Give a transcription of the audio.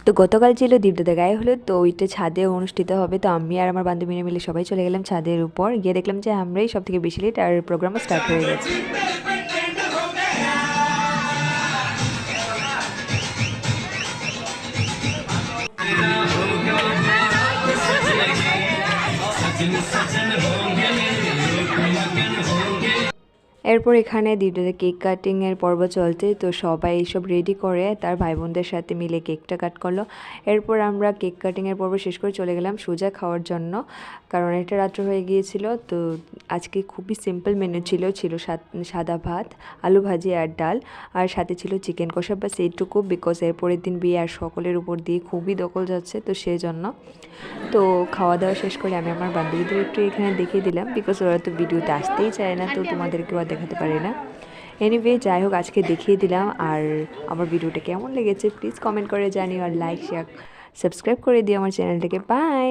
তো গতকাল ছিল দীপদাদা গায়ে হলুদ, তো ওইটা ছাদে অনুষ্ঠিত হবে। তো আমি আর আমার বান্ধবীরা মিলে সবাই চলে গেলাম ছাদের উপর, গিয়ে দেখলাম যে আমরাই সব থেকে বেশি লেট আর প্রোগ্রামও স্টার্ট হয়ে গেছে। এরপর এখানে দীপদাদের কেক কাটিংয়ের পর্ব চলছে, তো সবাই এইসব রেডি করে তার ভাই বোনদের সাথে মিলে কেকটা কাট করলো। এরপর আমরা কেক কাটিংয়ের পর্ব শেষ করে চলে গেলাম সোজা খাওয়ার জন্য, কারণ এটা রাত্র হয়ে গিয়েছিল। তো আজকে খুবই সিম্পল মেনু ছিল, সাদা ভাত, আলু ভাজি আর ডাল, আর সাথে ছিল চিকেন কষা, বাস এইটুকু, বিকজ এরপরের দিন বিয়ে আর সকলের উপর দিয়ে খুবই দখল যাচ্ছে, তো সেই জন্য। তো খাওয়া দাওয়া শেষ করে আমি আমার বান্ধবীদের একটু এখানে দেখিয়ে দিলাম, বিকজ ওরা তো ভিডিওতে আসতেই চায় না, তো তোমাদেরকেও আর দেখাতে পারে না। এনিওয়ে, যাই হোক, আজকে দেখিয়ে দিলাম। আর আমার ভিডিওটা কেমন লেগেছে প্লিজ কমেন্ট করে জানিও, আর লাইক শেয়ার সাবস্ক্রাইব করে দিও আমার চ্যানেলটাকে। বাই।